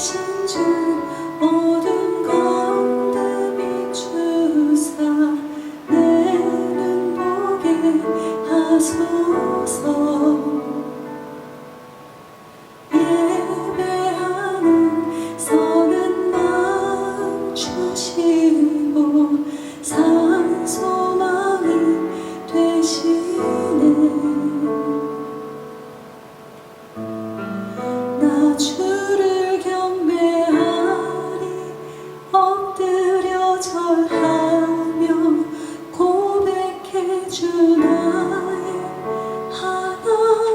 주를 경배하리 엎드려 절하며 고백해 주 나의 하나님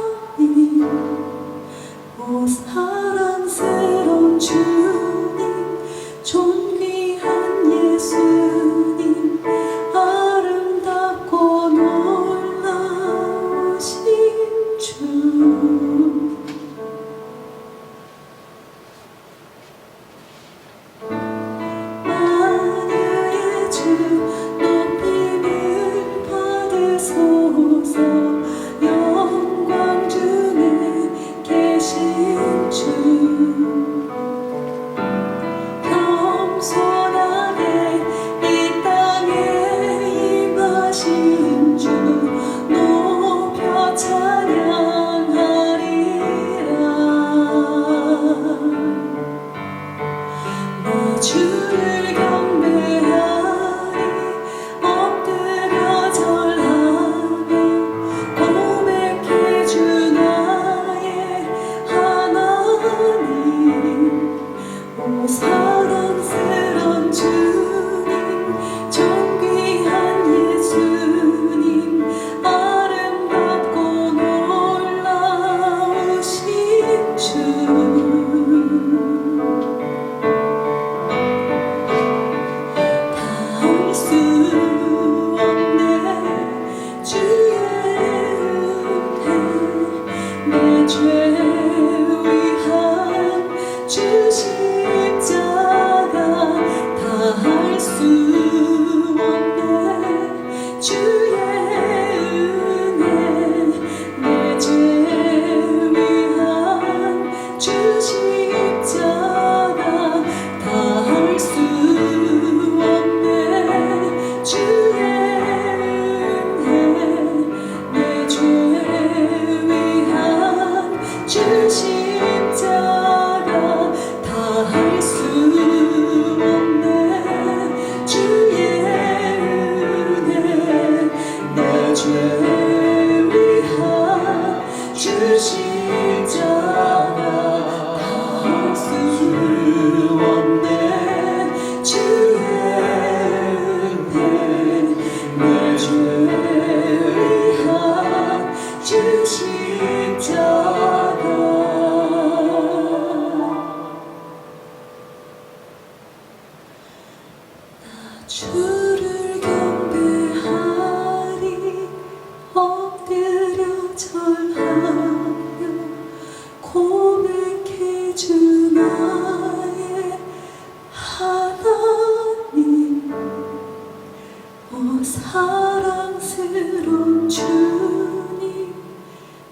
사랑스러운 주님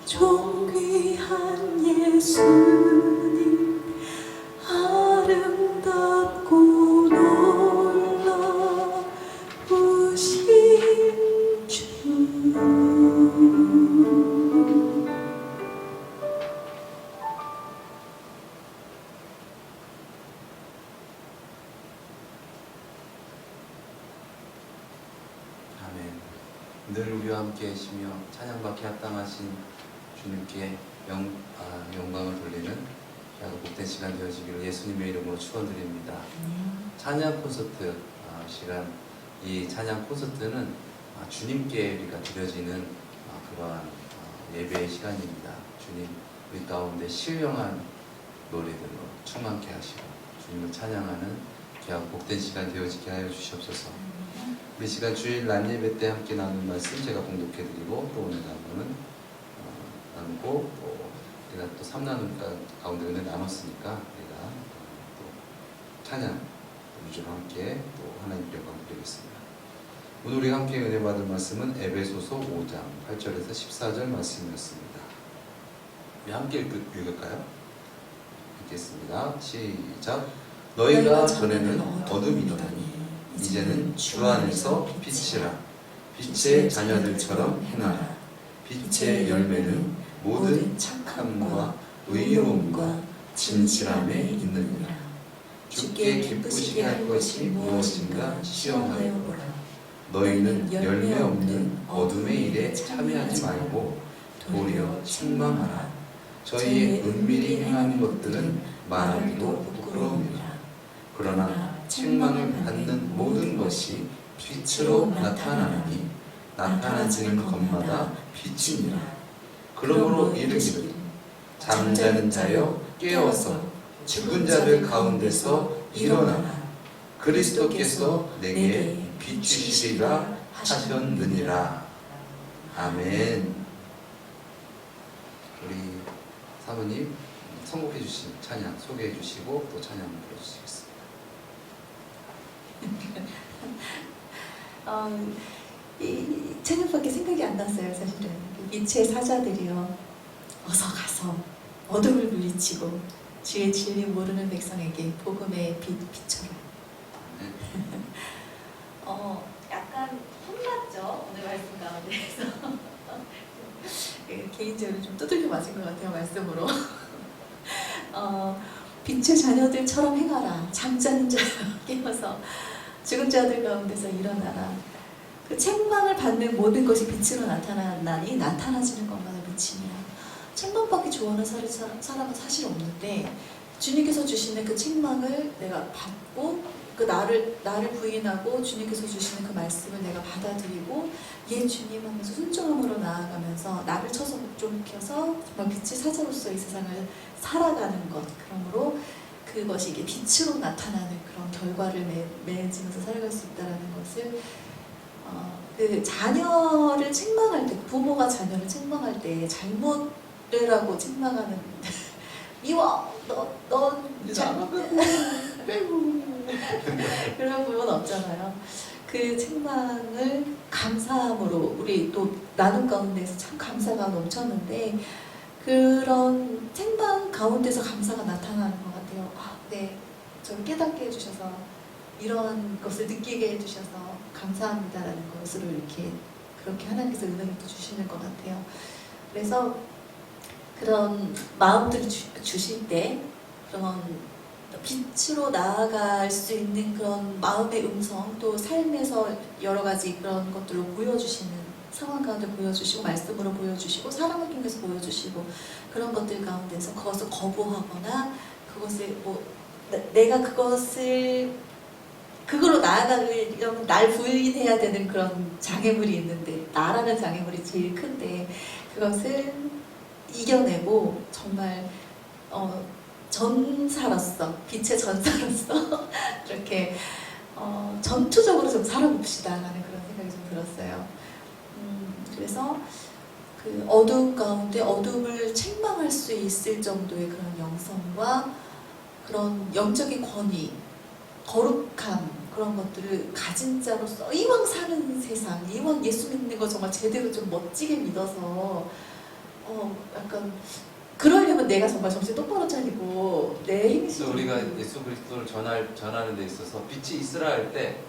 존귀한 예수님 아름답고 놀라우신 주. 아멘. 늘 우리와 함께 계시며 찬양받기 합당하신 주님께 영광을 돌리는 귀하고 복된 시간 되어지기를 예수님의 이름으로 축원드립니다. 찬양 콘서트 시간, 이 찬양 콘서트는 주님께 우리가 드려지는 그러한 예배의 시간입니다. 주님 우리 가운데 신령한 노래들로 충만케 하시고 주님을 찬양하는 귀하고 복된 시간 되어지게 하여 주시옵소서. 우리 시간 주일 낮 예배 때 함께 나눈 말씀 제가 공독해드리고 또 오늘 나누고 또 우리가 또 3나눔 가운데 은혜 나눴으니까 우리가 또 찬양 위주로 함께 또 하나님께 영광 드리겠습니다. 오늘 우리가 함께 은혜 받을 말씀은 에베소서 5장 8절에서 14절 말씀이었습니다. 우리 함께 읽을까요? 읽겠습니다. 시작. 너희가 전에는 어둠이더니 이제는 주 안에서 빛이라. 빛의 자녀들처럼 행하라. 빛의 열매는 모든 착함과 의로움과 진실함에 있느니라. 주께 기쁘시게 할 것이 무엇인가 시험하여 보라. 너희는 열매 없는 어둠의 일에 참여하지 말고 도리어 책망하라. 저희의 은밀히 행하는 것들은 말하기도 부끄러움이라. 그러나 책망을 받는 모든 것이 빛으로 나타나니 나타나지는 것마다 빛이니라. 그러므로 이르기를 잠자는 자여 깨어서 죽은 자들 가운데서 일어나라. 그리스도께서 내게 비추시리라 하셨느니라. 아멘. 우리 사모님 선곡해 주신 찬양 소개해 주시고 또 찬양 불러주시겠습니다. 이 찬양밖에 생각이 안 났어요. 사실은 빛의 사자들이요, 어서 가서 어둠을 물리치고 주의 진리 모르는 백성에게 복음의 빛처럼. 약간 혼났죠, 오늘 말씀 가운데에서. 개인적으로 좀 두들겨 맞은 것 같아요, 말씀으로. 빛의 자녀들처럼 행하라. 잠자는 자 깨어서 죽은 자들 가운데서 일어나라. 그 책망을 받는 모든 것이 빛으로 나타나니 나타나지는 것마다 빛이니라. 책망받기 좋아하는 사람은 사실 없는데, 주님께서 주시는 그 책망을 내가 받고 그 나를 부인하고 주님께서 주시는 그 말씀을 내가 받아들이고 예 주님 하면서 순종함으로 나아가면서 나를 쳐서 묵종켜서 정말 빛의 사자로서 이 세상을 살아가는 것, 그러므로 그것이 이게 빛으로 나타나는 그런 결과를 맺으면서 살아갈 수 있다는 것을, 그 자녀를 책망할 때, 부모가 자녀를 책망할 때 잘못되라고 책망하는 미워, 넌 그런 부분 없잖아요. 그 책망을 감사함으로 우리 또 나눔 가운데서 참 감사가 넘쳤는데, 그런 책망 가운데서 감사가 나타나는 것 같아요. 네, 저를 깨닫게 해주셔서 이런 것을 느끼게 해주셔서 감사합니다라는 것으로 이렇게 그렇게 하나님께서 은혜를 또 주시는 것 같아요. 그래서 그런 마음들을 주실 때 그런 빛으로 나아갈 수 있는 그런 마음의 음성, 또 삶에서 여러 가지 그런 것들로 보여주시는, 상황 가운데 보여주시고 말씀으로 보여주시고 사랑을 통해서 보여주시고, 그런 것들 가운데서 그것을 거부하거나 그것을 내가 그걸로 나아가려면 날 부인해야 되는 그런 장애물이 있는데, 나라는 장애물이 제일 큰데 그것을 이겨내고 정말 전사로서, 빛의 전사로서 이렇게 전투적으로 좀 살아봅시다라는 그런 생각이 좀 들었어요. 그래서 그 어두움 가운데 어둠을 책망할 수 있을 정도의 그런 영성과 그런 영적인 권위, 거룩함, 그런 것들을 가진 자로서 이왕 사는 세상, 이왕 예수 믿는 거 정말 제대로 좀 멋지게 믿어서 약간 그러려면 내가 정말 정신 똑바로 차리고 내 힘이. 그래서 우리가 예수 그리스도를 전하는 데 있어서 빛이 있으라 할 때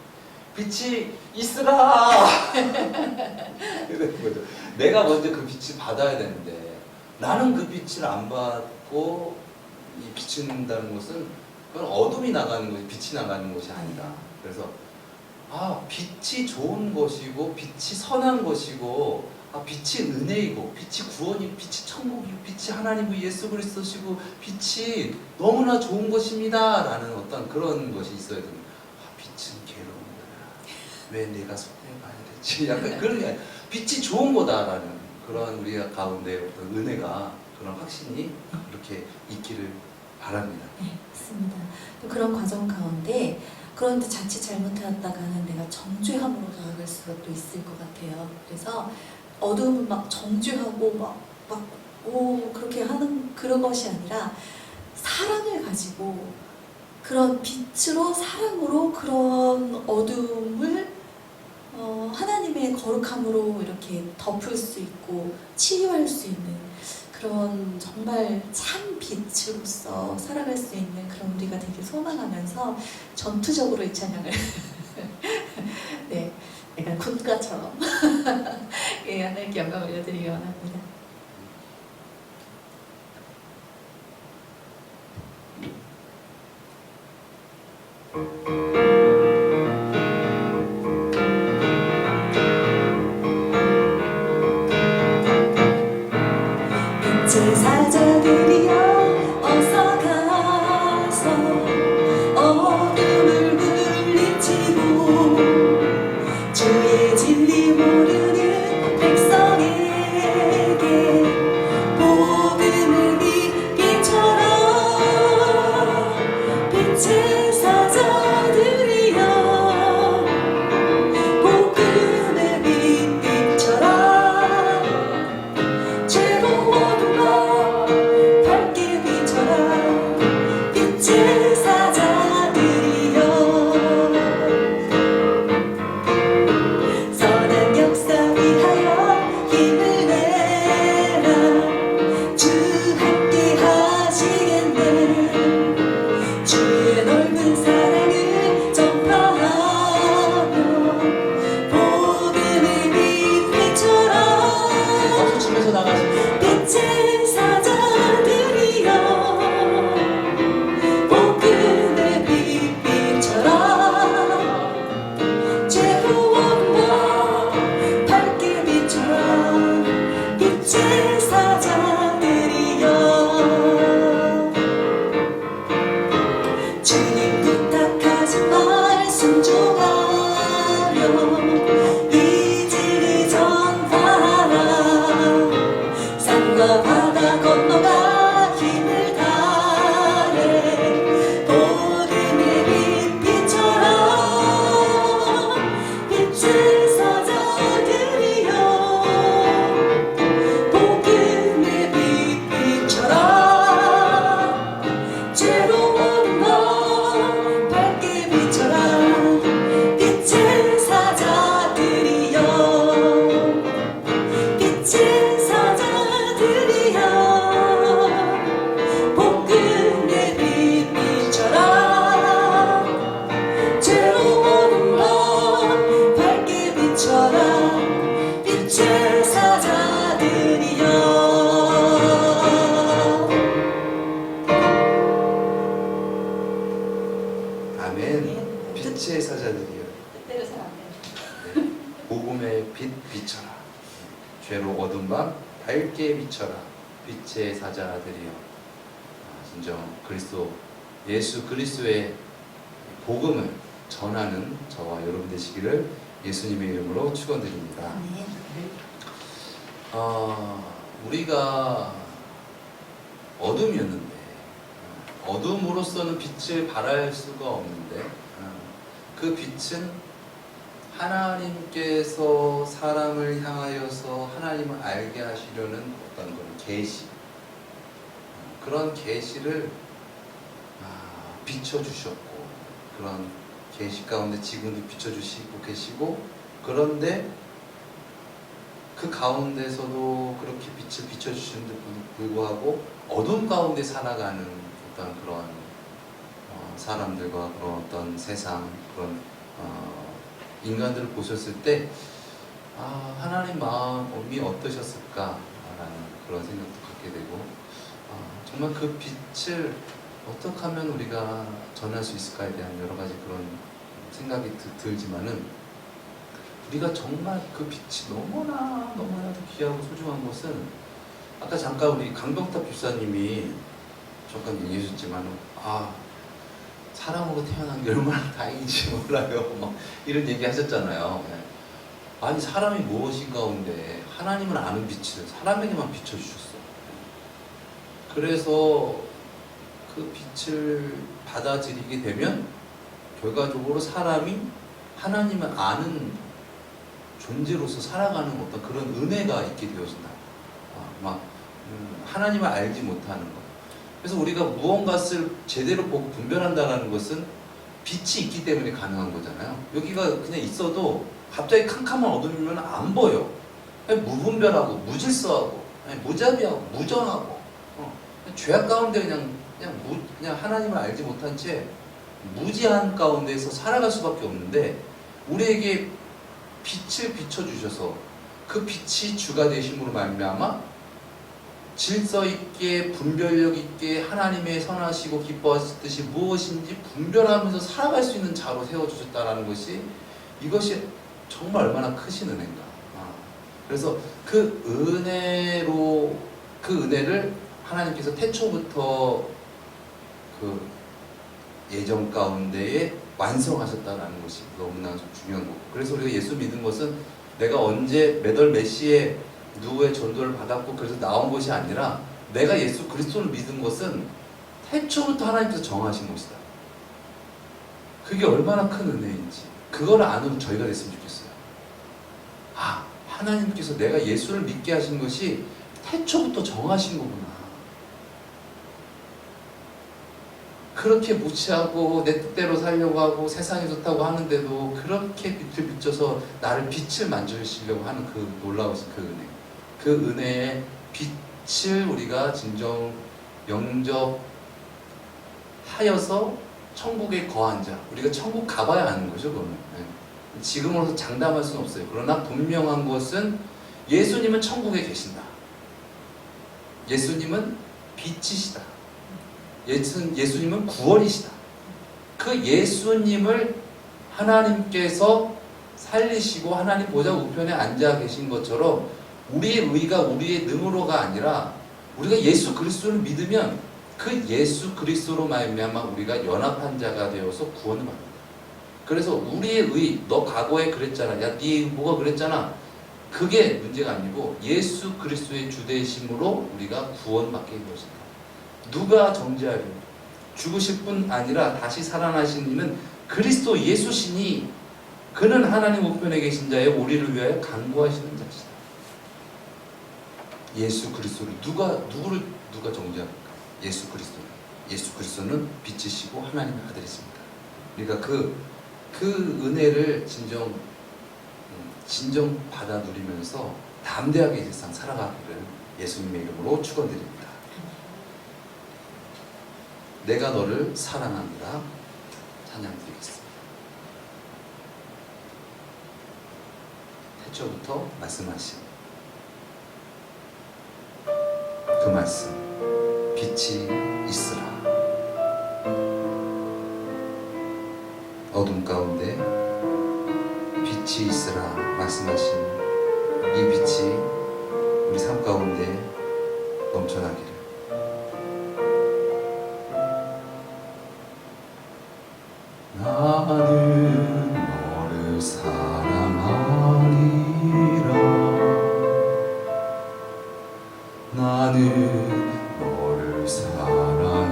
빛이 있으라 이런 거죠. 내가 먼저 그 빛을 받아야 되는데, 나는 그 빛을 안 받고 이 비춘다는 것은 그건 어둠이 나가는 것이 빛이 나가는 것이 아니다. 그래서 빛이 좋은 것이고 빛이 선한 것이고 빛이 은혜이고 빛이 구원이고 빛이 천국이고 빛이 하나님의 예수 그리스도시고 빛이 너무나 좋은 것입니다 라는 어떤 그런 것이 있어야 됩니다. 빛은 괴로운 거야, 왜 내가 손해봐야 되지, 약간 그런 게 아니라 빛이 좋은 거다라는 그런 우리가 가운데 어떤 은혜가, 그런 확신이 이렇게 있기를 바랍니다. 네, 맞습니다. 또 그런 과정 가운데, 그런데 자칫 잘못하다가는 내가 정죄함으로 나아갈 수가 또 있을 것 같아요. 그래서 어둠을 막 정죄하고 그렇게 하는 그런 것이 아니라, 사랑을 가지고 그런 빛으로, 사랑으로 그런 어둠을 하나님의 거룩함으로 이렇게 덮을 수 있고 치유할 수 있는 그런 정말 참 빛으로서 살아갈 수 있는 그런 우리가 되게 소망하면서 전투적으로 이 찬양을 네, 약간 군가처럼 예, 하나님께 영광을 올려드리기 원합니다. 제사자들이여 어서 가서 어둠을 물리치고 주의 진리 모르는 백성에게 복음을 빛비춰라. 빛의 사자들이여 복음을 빛비춰라. 죄로운 너 밝게 비춰라. 빛의 사자들이여 선한 역사 위하여 힘을 내라. 주 함께 하시겠네. 주의 넓은 사랑을 전파하며 복음을 빛비춰라. 박수 치면서 나가십니다. 빛의 사자들이여 복음을 빛비춰라. 죄로운 너 밝게 비춰라. 빛의 사자들이여 주님 부탁하지 말 순종하며 이 진리 전파하라. 산과 바다 건너가 힘을 다해 복음의 빛 비춰라. 빛의 사자들이여 복음의 빛 비춰라. 죄로운 너 밝게 비춰라. 빛의 사자들이여 빛의 사자들이여 복음의 빛 비춰라. 죄로운 너 밝게 비춰라. 빛의 사자들이여 아멘. 빛의 사자들이여 뜻대로 살아가면 네. 복음의 빛 비춰라. 죄로 어두운 밤 밝게 비춰라. 빛의 사자들이여. 진정 그리스도 예수 그리스도의 복음을 전하는 저와 여러분 되시기를 예수님의 이름으로 축원드립니다. 아멘. 우리가 어둠이었는데 어둠으로서는 빛을 발할 수가 없는데 그 빛은 하나님께서 사람을 향하여서 하나님을 알게 하시려는 어떤 그런 계시, 그런 계시를 비춰주셨고 그런 계시 가운데 지금도 비춰주시고 계시고, 그런데 그 가운데서도 그렇게 빛을 비춰주시는데 불구하고 어둠 가운데 살아가는 어떤 그런 사람들과 그런 어떤 세상, 그런 인간들을 보셨을 때 하나님 마음이 어떠셨을까라는 그런 생각도 갖게 되고, 정말 그 빛을 어떻게 하면 우리가 전할 수 있을까에 대한 여러 가지 그런 생각이 들지만은, 우리가 정말 그 빛이 너무나도 귀하고 소중한 것은, 아까 잠깐 우리 강병탑 집사님이 잠깐 얘기해 주셨지만 사람으로 태어난 게 얼마나 다행인지 몰라요. 막 이런 얘기 하셨잖아요. 아니, 사람이 무엇인 가운데 하나님을 아는 빛을 사람에게만 비춰주셨어. 그래서 그 빛을 받아들이게 되면 결과적으로 사람이 하나님을 아는 존재로서 살아가는 어떤 그런 은혜가 있게 되어진다. 하나님을 알지 못하는 것. 그래서 우리가 무언가를 제대로 보고 분별한다는 것은 빛이 있기 때문에 가능한 거잖아요. 여기가 그냥 있어도 갑자기 캄캄한 어둠이면 안 보여. 무분별하고 무질서하고 아니, 무자비하고 무정하고 죄악 가운데 그냥 하나님을 알지 못한 채 무지한 가운데서 살아갈 수밖에 없는데 우리에게 빛을 비춰주셔서 그 빛이 주가 되심으로 말미암아 질서 있게 분별력 있게 하나님의 선하시고 기뻐하실 뜻이 무엇인지 분별하면서 살아갈 수 있는 자로 세워주셨다는 것이 이것이 정말 얼마나 크신 은혜인가. 그래서 그 은혜를 하나님께서 태초부터 그 예정 가운데에 완성하셨다는 것이 너무나 중요한 거고, 그래서 우리가 예수 믿은 것은 내가 언제 몇 월 몇 시에 누구의 전도를 받았고 그래서 나온 것이 아니라 내가 예수 그리스도를 믿은 것은 태초부터 하나님께서 정하신 것이다. 그게 얼마나 큰 은혜인지 그걸 아는 저희가 됐으면 좋겠어요. 하나님께서 내가 예수를 믿게 하신 것이 태초부터 정하신 거구나. 그렇게 무시하고 내 뜻대로 살려고 하고 세상이 좋다고 하는데도 그렇게 빛을 비춰서 나를 빛을 만져주시려고 하는 그 놀라우신 그 은혜, 그 은혜의 빛을 우리가 진정 영접하여서 천국에 거한 자, 우리가 천국 가봐야 하는 거죠. 그거는 지금으로서 장담할 수는 없어요. 그러나 분명한 것은 예수님은 천국에 계신다. 예수님은 빛이시다. 예수님은 구원이시다. 그 예수님을 하나님께서 살리시고 하나님 보좌 우편에 앉아 계신 것처럼 우리의 의가 우리의 능으로가 아니라 우리가 예수 그리스도를 믿으면 그 예수 그리스도로 말미암아 우리가 연합한 자가 되어서 구원을 받는다. 그래서 우리의 의, 너 과거에 그랬잖아, 야 네 뭐가 그랬잖아, 그게 문제가 아니고 예수 그리스도의 주되심으로 우리가 구원받게 된 것이다. 누가 정죄하려? 죽으실 뿐 아니라 다시 살아나신 이는 그리스도 예수시니 그는 하나님 우편에 계신 자의 우리를 위하여 간구하시는 자시다. 예수 그리스도를 누가 정죄합니까? 예수 그리스도. 예수 그리스도는 빛이시고 하나님의 아들이십니다. 그러니까 그 은혜를 진정 받아 누리면서 담대하게 이 세상 살아가기를 예수님의 이름으로 축원드립니다. 내가 너를 사랑합니다. 찬양드리겠습니다. 태초부터 말씀하신 그 말씀, 빛이 있으라. 어둠 가운데 빛이 있으라 말씀하신 이 빛이 우리 삶 가운데 넘쳐나기를. 나는 너를 사랑하리라. 나는 너를 사랑하리라.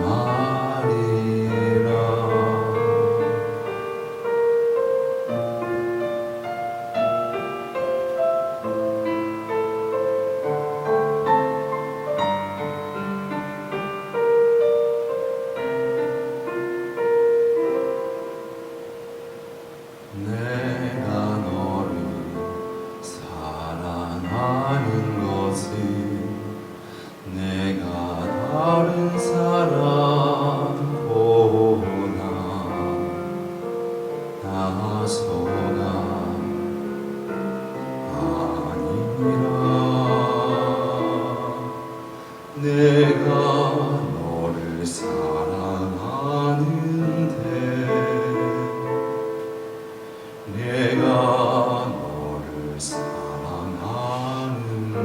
내가 너를 사랑하는 것은 내가 다른 사람보다 나서가 아니라. 내가 너를 사랑하는데 내가 너를 사랑하는데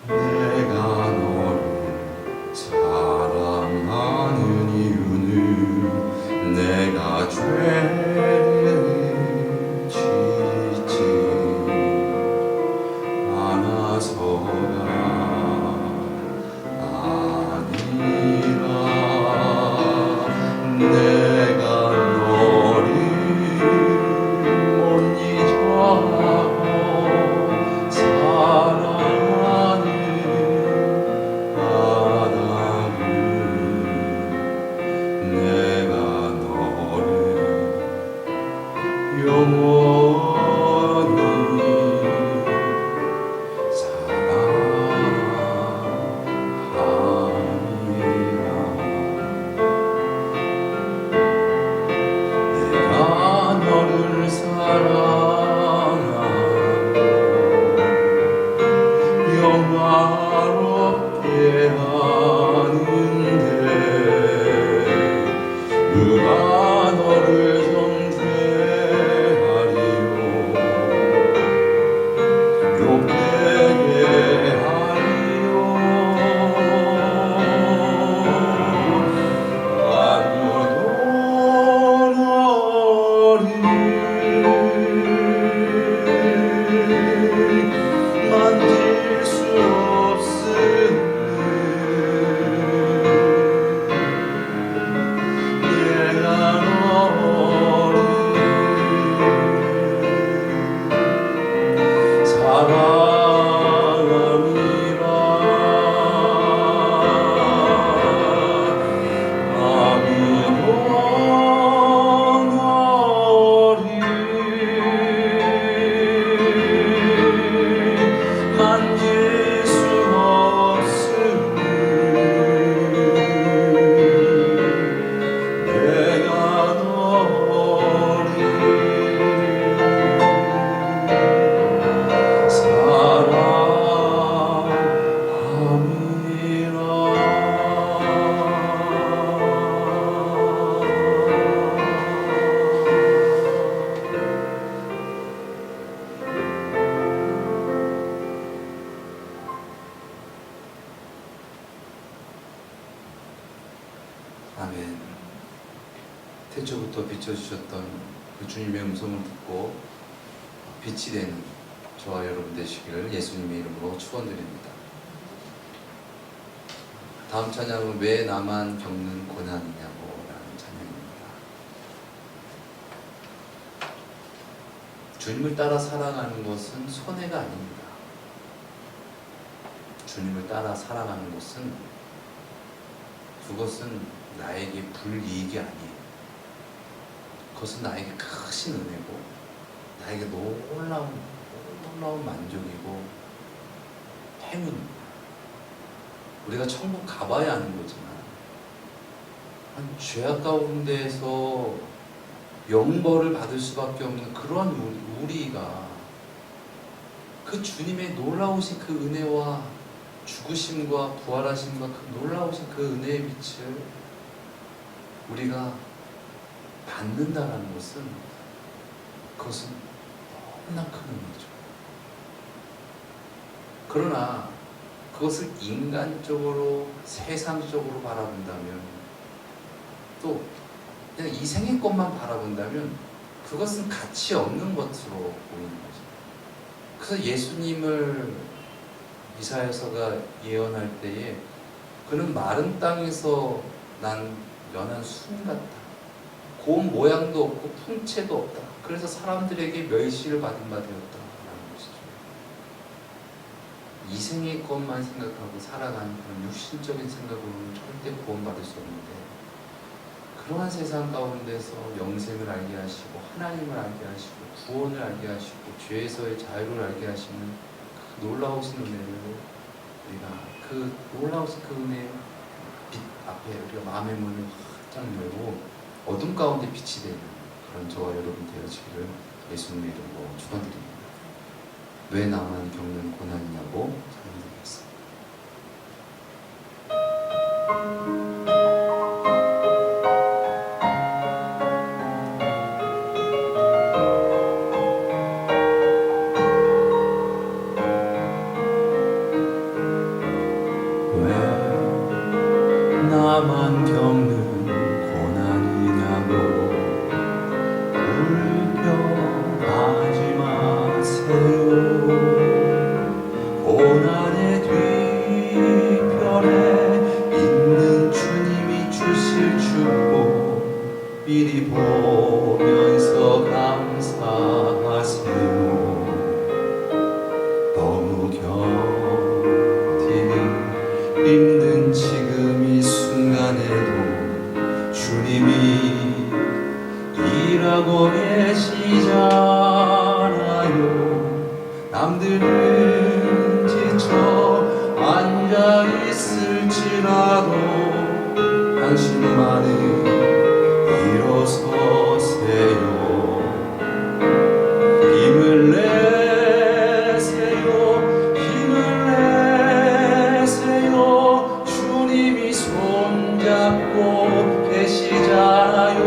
내가 너를 사랑하는 이유는 내가 죄를 짓지 않아서가 아니라. 내가 너를 못 잊어하고 사랑하는 아담은 내가 너를 만질 수 없으니 내가 너를 아멘. 태초부터 비춰주셨던 그 주님의 음성을 듣고 빛이 되는 저와 여러분 되시기를 예수님의 이름으로 축원드립니다. 다음 찬양은 왜 나만 겪는 고난이냐고 라는 찬양입니다. 주님을 따라 살아가는 것은 손해가 아닙니다. 주님을 따라 살아가는 것은 그것은 나에게 불이익이 아니에요. 그것은 나에게 크신 은혜고 나에게 놀라운 만족이고 행운입니다. 우리가 천국 가봐야 하는 거지만 죄악 가운데에서 영벌을 받을 수밖에 없는 그러한 우리가 그 주님의 놀라우신 그 은혜와 죽으심과 부활하심과 그 놀라우신 그 은혜의 빛을 우리가 받는다는 것은 그것은 너무나 큰 의미죠. 그러나 그것을 인간적으로 세상적으로 바라본다면 또 그냥 이 생의 것만 바라본다면 그것은 가치 없는 것으로 보이는 거죠. 그래서 예수님을 이사야서가 예언할 때에 그는 마른 땅에서 난 연한 순 같다. 고운 모양도 없고 풍채도 없다. 그래서 사람들에게 멸시를 받은 바 되었다라는 것이죠. 이 생의 것만 생각하고 살아가는 그런 육신적인 생각으로는 절대 구원받을 수 없는데 그러한 세상 가운데서 영생을 알게 하시고 하나님을 알게 하시고 구원을 알게 하시고 죄에서의 자유를 알게 하시는 그 놀라우신 은혜를 우리가 그 놀라우신 그 은혜의 빛 앞에 우리가 마음의 문을 활짝 열고 어둠 가운데 빛이 되는 그런 저와 여러분 되어지기를 예수님의 이름으로 축원드립니다. 왜 나만 겪는 고난이냐고 찬양드리겠습니다. 왜 나만 겪는 고난이냐고 불평하지 마세요. 고난의 뒤편에 있는 주님이 주실 축복 미리 보면서 감사하세요. 너무 견디는 힘든 지금 이 순간에도 주님이 일하고 계시잖아요. 남들은 지쳐 앉아있을지라도 당신만은 일어서세요. 힘을 내세요. 힘을 내세요. 주님이 손잡고 계시잖아요.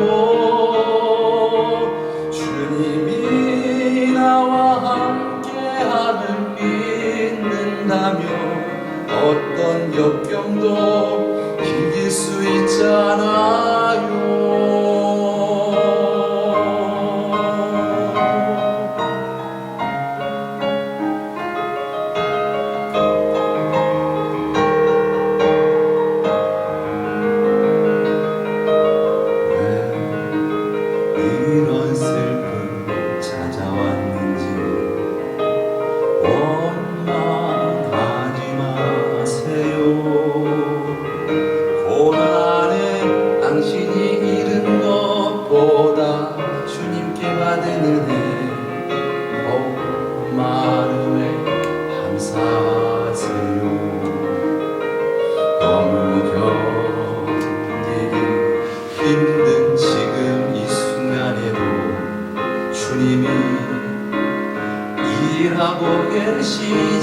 주님이 나와 함께하는 믿는다면 어떤 역경도 이길 수 있잖아요.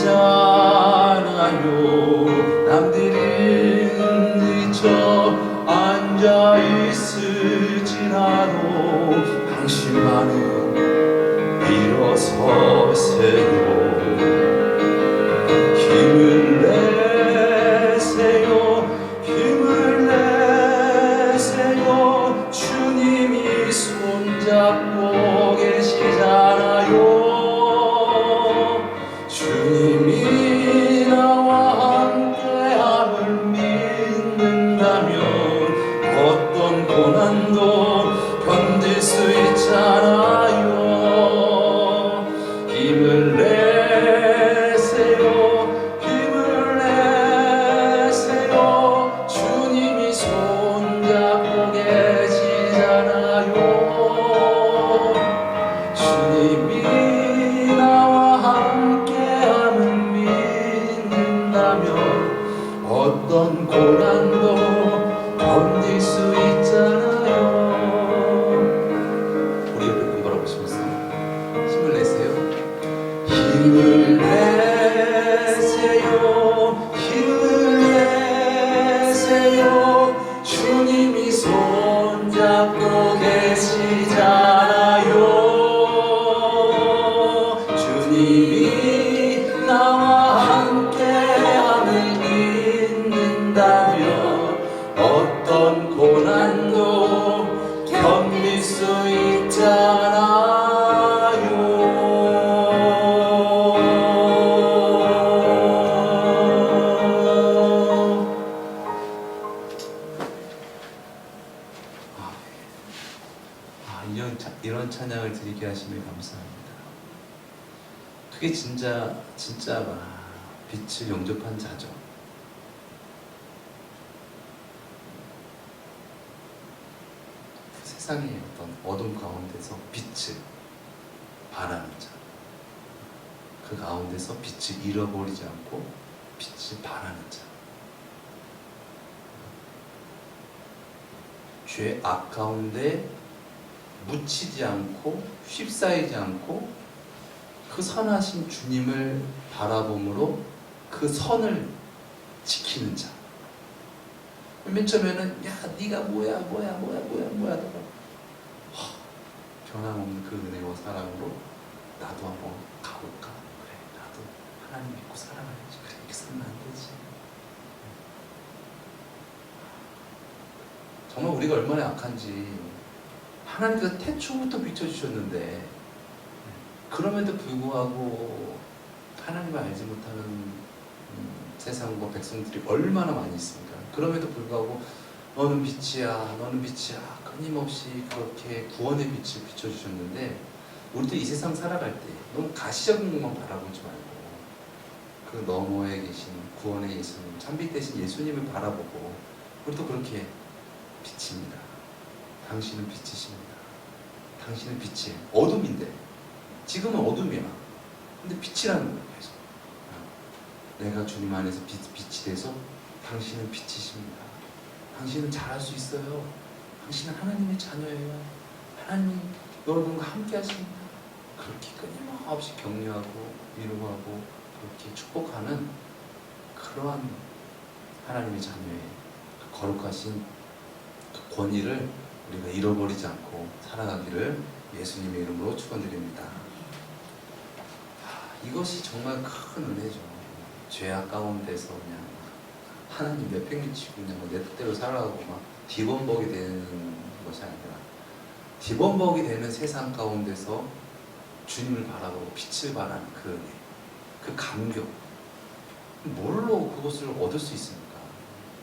계시잖아요. 남들은 지쳐 앉아 있을지라도 당신만은 일어서세요. 힘을 내세요. 힘을 내세요. 주님이 손잡고 계시잖아요. 주님이 나와 함께함을 믿는다면 어떤 고난도 견딜 수 있잖아요. 힘을 내세요. 힘을 내세요. 주님이 손잡고 계시잖아요. 주님이 나와 함께함을 믿는다면 어떤 고난도 견딜 수 있잖아요. 우리 옆에 분 바라보시면서 힘을 내세요. 힘을 내세요. 힘을 내세요. 주님이 손잡고 계시잖아요. 주님이 나와 함께함을 믿는다면 어떤 고난도 견딜 수 있잖아요. 이런 찬양을 드리게 하시며 감사합니다. 그게 진짜 빛을 영접한 자죠. 세상의 어떤 어둠 가운데서 빛을 바라는 자, 그 가운데서 빛을 잃어버리지 않고 빛을 바라는 자, 죄 악 가운데 묻히지 않고 휩싸이지 않고 그 선하신 주님을 바라봄으로 그 선을 지키는 자. 맨 처음에는 야 네가 뭐야 하다가 변함없는 그 은혜와 사랑으로 나도 한번 가볼까? 그래 나도 하나님 믿고 살아가야지. 그래 이렇게 살면 안 되지. 정말 우리가 얼마나 약한지 하나님께서 태초부터 비춰주셨는데 그럼에도 불구하고 하나님을 알지 못하는 세상과 백성들이 얼마나 많이 있습니까? 그럼에도 불구하고 너는 빛이야 끊임없이 그렇게 구원의 빛을 비춰주셨는데 우리도 이 세상 살아갈 때 너무 가시적인 것만 바라보지 말고 그 너머에 계신 구원의 예수님, 참빛 대신 예수님을 바라보고 우리도 그렇게 빛입니다. 당신은 빛이십니다. 당신은 빛이에요. 어둠인데 지금은 어둠이야. 근데 빛이라는 거예요. 내가 주님 안에서 빛이 돼서 당신은 빛이십니다. 당신은 잘할 수 있어요. 당신은 하나님의 자녀예요. 하나님이 여러분과 함께 하십니다. 그렇게 끊임없이 격려하고 위로하고 그렇게 축복하는 그러한 하나님의 자녀의 그 거룩하신 그 권위를 우리가 잃어버리지 않고 살아가기를 예수님의 이름으로 축원드립니다. 이것이 정말 큰 은혜죠. 죄악 가운데서 그냥 하나님 내팽개치고 그냥 내 뜻대로 살아가고 막 디범벅이 되는 것이 아니라 디범벅이 되는 세상 가운데서 주님을 바라보고 빛을 바라는 그 은혜, 그 감격, 뭘로 그것을 얻을 수 있습니까?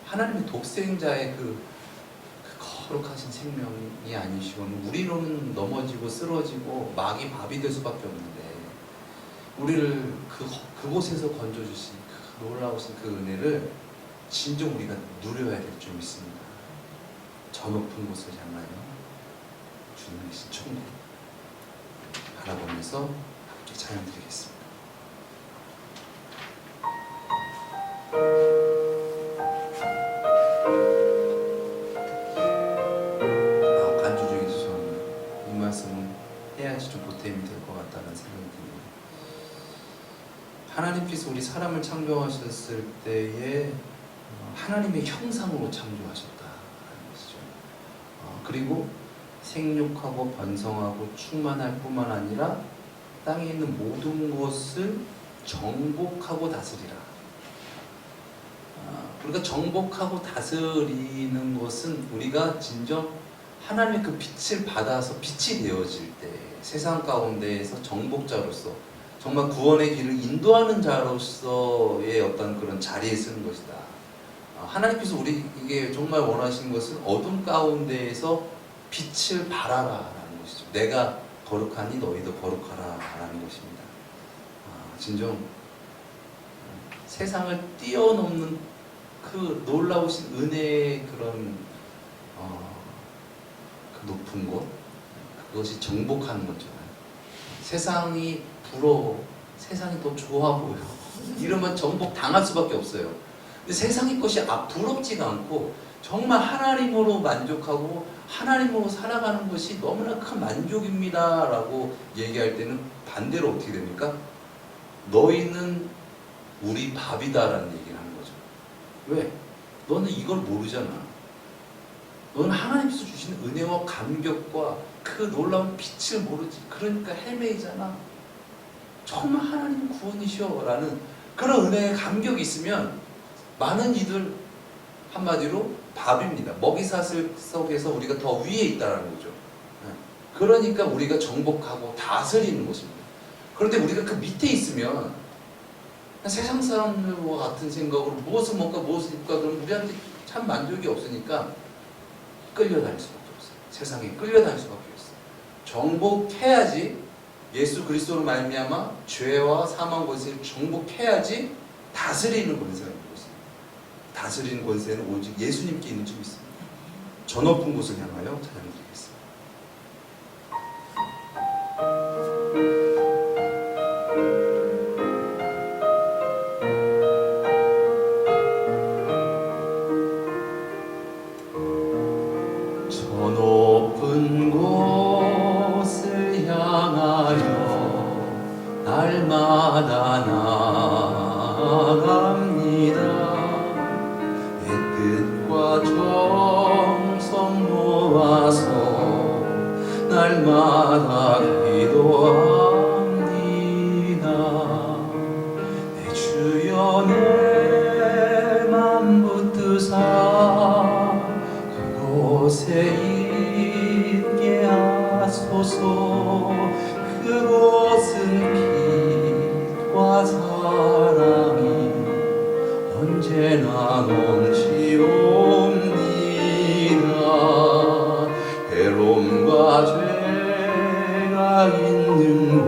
하나님의 독생자의 그 거룩하신 생명이 아니시고는 우리로는 넘어지고 쓰러지고 막이 밥이 될 수밖에 없는데 우리를 그곳에서 건져주신 그 놀라우신 그 은혜를 진정 우리가 누려야 될 줄 믿습니다. 저 높은 곳을 향하여 주님 계신 천국 바라보면서 함께 찬양드리겠습니다. 간주 중에 죄송합니다. 이 말씀은 해야지 좀 보탬이 될 것 같다는 생각이 듭니다. 하나님께서 우리 사람을 창조하셨을 때에 하나님의 형상으로 창조하셨다라는 것이죠. 그리고 생육하고 번성하고 충만할 뿐만 아니라 땅에 있는 모든 것을 정복하고 다스리라. 우리가 정복하고 다스리는 것은 우리가 진정 하나님의 그 빛을 받아서 빛이 되어질 때 세상 가운데에서 정복자로서 정말 구원의 길을 인도하는 자로서의 어떤 그런 자리에 쓰는 것이다. 하나님께서 우리에게 정말 원하시는 것은 어둠 가운데에서 빛을 발하라라는 것이죠. 내가 거룩하니 너희도 거룩하라라는 것입니다. 진정 세상을 뛰어넘는 그 놀라우신 은혜의 그런 그 높은 곳, 그것이 정복하는 거잖아요. 세상이 부러워, 세상이 더 좋아 보여 이러면 정복 당할 수밖에 없어요. 근데 세상의 것이 부럽지가 않고 정말 하나님으로 만족하고 하나님으로 살아가는 것이 너무나 큰 만족입니다 라고 얘기할 때는 반대로 어떻게 됩니까? 너희는 우리 밥이다 라는 얘기를 하는 거죠. 왜? 너는 이걸 모르잖아. 너는 하나님께서 주시는 은혜와 감격과 그 놀라운 빛을 모르지. 그러니까 헤매이잖아. 정말 하나님 구원이셔 라는 그런 은혜의 감격이 있으면 많은 이들 한마디로 밥입니다. 먹이사슬 속에서 우리가 더 위에 있다는 거죠. 그러니까 우리가 정복하고 다스리는 것입니다. 그런데 우리가 그 밑에 있으면 세상 사람들과 같은 생각으로 무엇을 먹까 무엇을 입까 그러면 우리한테 참 만족이 없으니까 끌려다닐 수밖에 없어요. 세상에 끌려다닐 수밖에 없어요. 정복해야지 예수 그리스도로 말미암아 죄와 사망 권세를 정복해야지 다스리는 권세가 있는 것입니다. 다스리는 권세는 오직 예수님께 있는 줄 믿습니다. 저 높은 곳을 향하여 찬양드리겠습니다. 저 높은 곳을 향하여 날마다 나아갑니다. 뜻과 정성 모아서 날마다 기도합니다. 내 주여 내 맘 붙드사 그곳에 있게 하소서. 그곳은 빛과 사랑이 언제나 넘치옵니다. 괴로움과 죄가 있는 곳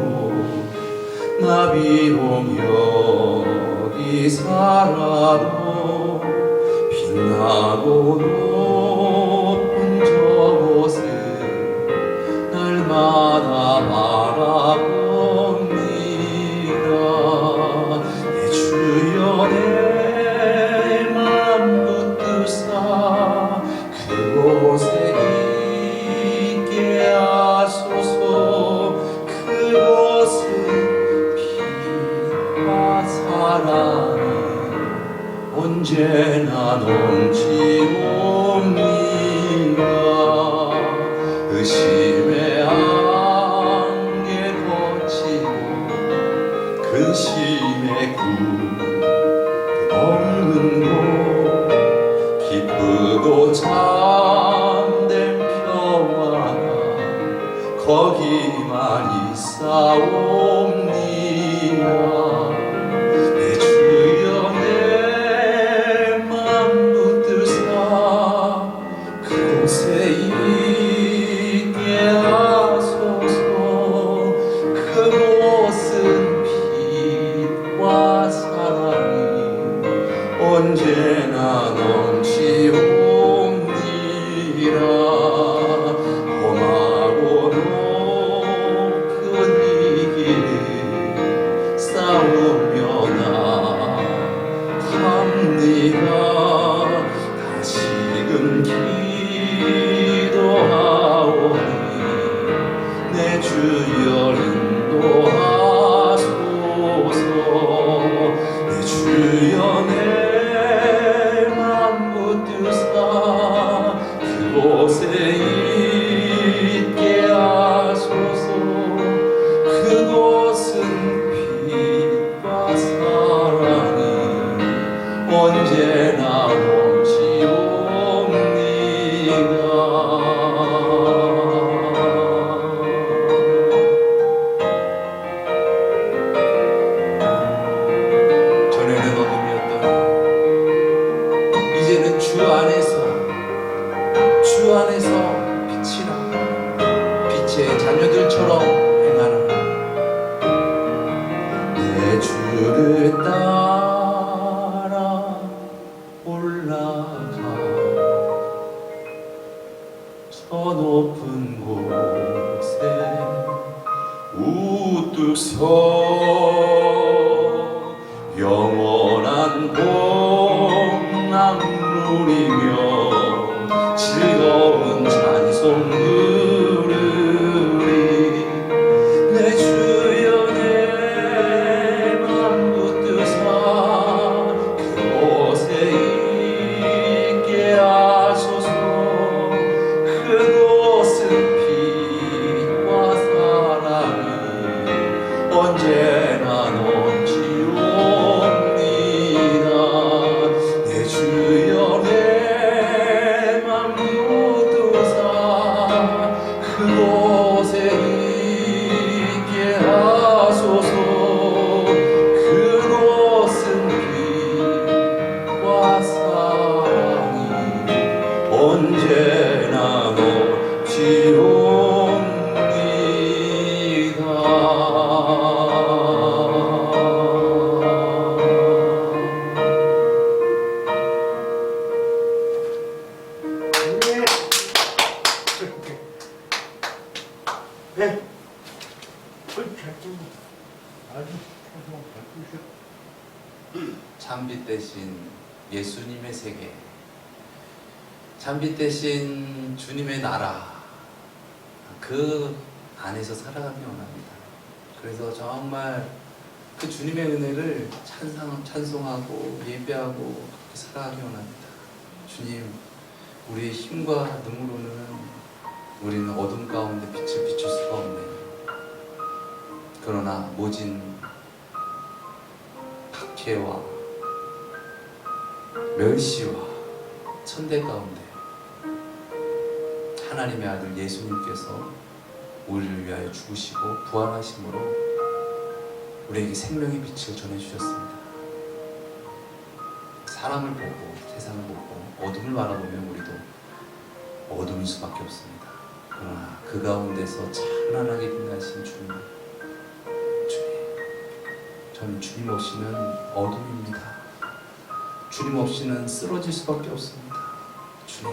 나 비록 여기 살아도 빛나고 높은 저곳을 날마다 바라봅니다. 내 주여 내 그곳에 있게 하소서. 그곳은 빛과 사랑이 언제나 넘치옵니다. 의심의 안개 거치고 그 심의 굴 없는 곳 기쁘고 참된 평화가 거기만 있사옵니다. 내 주여 내 맘 붙드사 그곳에 있게 하소서. 그곳은 빛과 사랑이 언제나 넘치옵니다. 험하고 높은 이 길을 싸우며 나갑니다. 다시금 기도하오니 내 주여 인도하소서. 내 주여 내 맘 붙드사 그곳에 있게 하소서. 그곳은 빛과 사랑이 언제나 넘치옵니다. 전에는 어둠이었던 이제는 주 안에서 빛이라 빛의 자녀들처럼 행하라. 내 주를 따라 올라가 저 높은 곳에 우뚝 서 영원한 복락 누리며 즐거운 찬송 부르리. 내 주여 내 맘 붙드사 그곳에 있게 하소서. 그곳은 빛과 사랑이 언제나 넘치옵니다. 내 주여 내 맘 붙드사 그곳에 있게 하소서. 그곳은 빛과 사랑이 언제나 네. 아주 참빛 대신 예수님의 세계, 참빛 대신 주님의 나라, 그 안에서 살아가기 원합니다. 그래서 정말 그 주님의 은혜를 찬송하고 예배하고 그렇게 살아가기 원합니다. 주님, 우리의 힘과 능으로는 우리는 어둠 가운데 빛을 비출 수가 없네요. 그러나 모진 박해와 멸시와 천대 가운데 하나님의 아들 예수님께서 우리를 위하여 죽으시고 부활하심으로 우리에게 생명의 빛을 전해주셨습니다. 사람을 보고 세상을 보고 어둠을 바라보면 우리도 어둠일 수밖에 없습니다. 그러나 그 가운데서 찬란하게 빛나신 주님, 저는 주님 없이는 어둠입니다. 주님 없이는 쓰러질 수밖에 없습니다. 주님,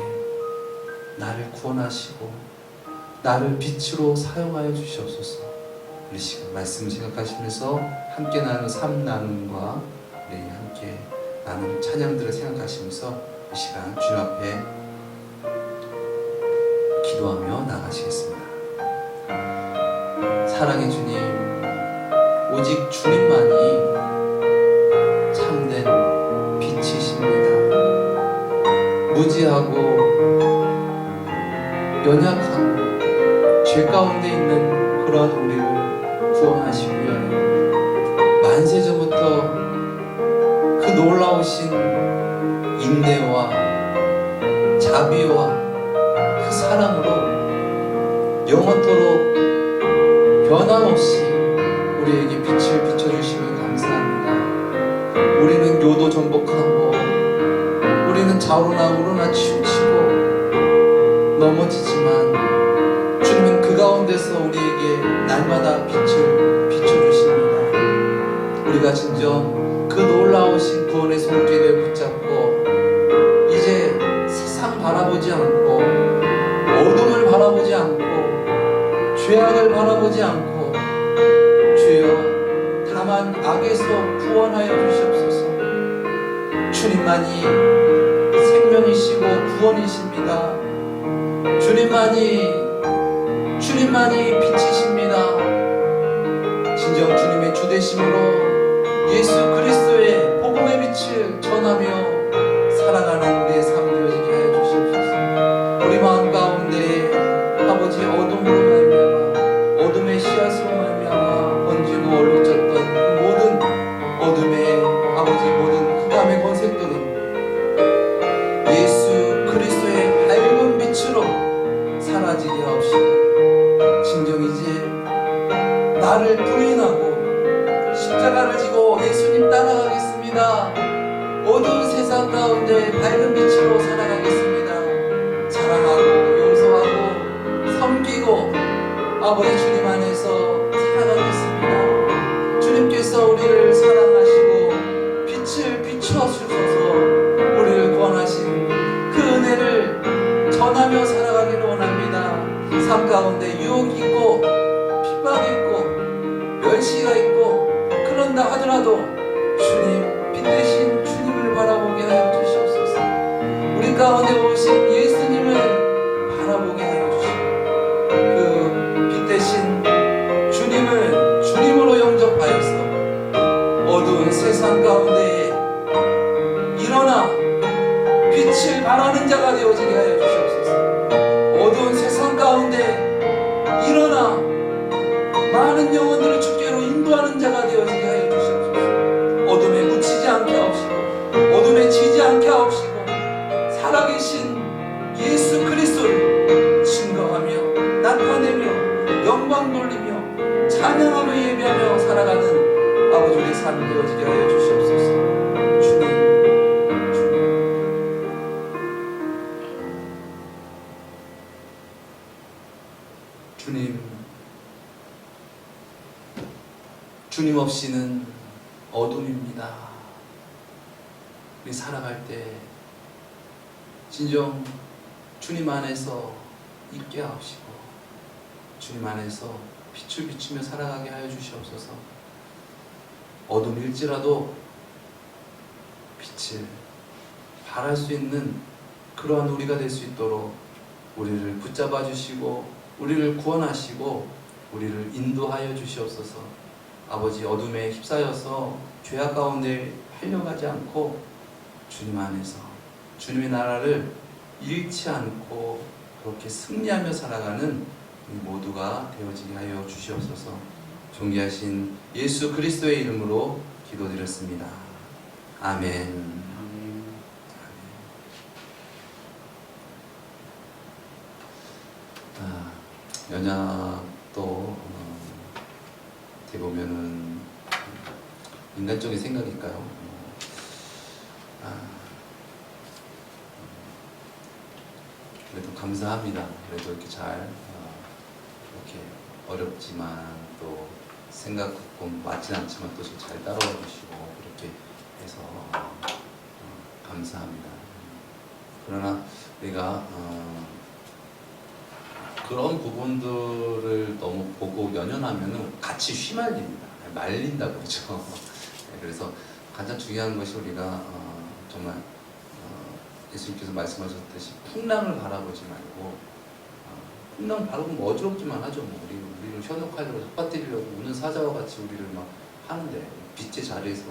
나를 구원하시고 나를 빛으로 사용하여 주시옵소서. 우리 시간 말씀 생각하시면서 함께 나누는 삶 나눔과 우리 함께 나누는 찬양들을 생각하시면서 이 시간 주님 앞에 기도하며 나가시겠습니다. 사랑의 주님, 오직 주님만이 참된 빛이십니다. 무지하고 연약하고 죄 가운데 있는 그러한 우리를 구원하시기 위하여 만세전부터 그 놀라우신 인내와 자비와 그 사랑으로 영원토록 변함없이 우리에게 빛을 비춰주시면 감사합니다. 우리는 요도 정복하고 우리는 좌우로나 우로나 치우치고 넘어지지만 주님은 그 가운데서 우리에게 날마다 빛을 비춰주십니다. 우리가 진정 그 놀라우신 구원의 손길을 붙잡고 이제 세상 바라보지 않고 어둠을 바라보지 않고 죄악을 바라보지 않고 주여 다만 악에서 구원하여 주시옵소서. 주님만이 생명이시고 구원이십니다. 주님만이 빛이십니다. 진정 주님의 주되심으로 예수 그리스도의 복음의 밝은 빛으로 살아가겠습니다. 사랑하고 용서하고 섬기고 아버지 주님 안에서 살아가겠습니다. 주님께서 우리를 사랑하시고 빛을 비춰주셔서 우리를 구원하신 그 은혜를 전하며 살아가기를 원합니다. 삶 가운데 유혹이 있고 핍박이 있고 멸시가 있고 그런다 하더라도 주님, 빛 대신 주님을 바라보게 하여 주시옵소서. 우리 가운데 오신 예수님을 바라보게 하여 주시옵소서. 그 빛 대신 주님을 주님으로 영접하여서 어두운 세상 가운데에 일어나 빛을 발하는 자가 되어지게 하여 주시옵소서. 어두운 세상 가운데 일어나 많은 영혼들을 주께로 인도하는 자가 되어지게 하여 주시옵소서. 어둠에 묻히지 않게 하옵시고 어둠에 지지 않게 하옵시고 살아계신 예수 그리스도를 증거하며 나타내며 영광 돌리며 찬양하며 예배하며 살아가는 아버지 우리의 삶이 되어지게 하여 주시옵소서. 주님 없이는 어둠입니다. 우리 살아갈 때 진정 주님 안에서 있게 하옵시고 주님 안에서 빛을 비추며 살아가게 하여 주시옵소서. 어둠일지라도 빛을 발할 수 있는 그러한 우리가 될 수 있도록 우리를 붙잡아 주시고 우리를 구원하시고 우리를 인도하여 주시옵소서. 아버지 어둠에 휩싸여서 죄악 가운데 팔려가지 않고 주님 안에서 주님의 나라를 잃지 않고 그렇게 승리하며 살아가는 우리 모두가 되어지게 하여 주시옵소서. 존귀하신 예수 그리스도의 이름으로 기도드렸습니다. 아멘. 연약도 어떻게 보면은 인간적인 생각일까요? 그래도 감사합니다. 그래도 이렇게 잘 이렇게 어렵지만 또 생각 조금 맞진 않지만 또 잘 따라와 주시고 이렇게 해서 감사합니다. 그러나 우리가 그런 부분들을 너무 보고 연연하면 같이 휘말립니다. 말린다 그러죠. 그래서 가장 중요한 것이 우리가 정말 예수님께서 말씀하셨듯이 풍랑을 바라보지 말고 풍랑 바라보면 어지럽지만 하죠. 뭐 우리를 현혹하려고 헛빠뜨리려고 우는 사자와 같이 우리를 막 하는데 빛의 자리에서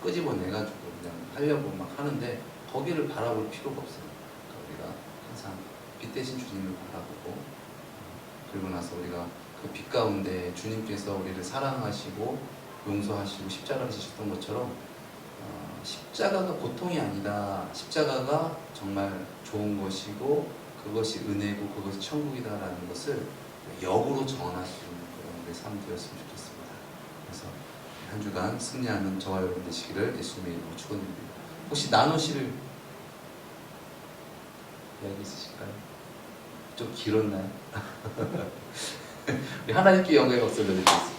끄집어내가지고 그냥 하려고 막 하는데 거기를 바라볼 필요가 없어요. 그러니까 우리가 항상 빛 대신 주님을 바라보고 그리고 나서 우리가 그 빛 가운데 주님께서 우리를 사랑하시고 용서하시고 십자가를 지셨던 것처럼 십자가가 고통이 아니다. 십자가가 정말 좋은 것이고 그것이 은혜고 그것이 천국이다라는 것을 역으로 전할 수 있는 그런 우리의 삶이 되었으면 좋겠습니다. 그래서 한 주간 승리하는 저와 여러분 되시기를 예수님의 이름으로 축원드립니다. 혹시 나누실 이야기 있으실까요? 좀 길었나요? 우리 하나님께 영광의 박수를 드리겠습니다.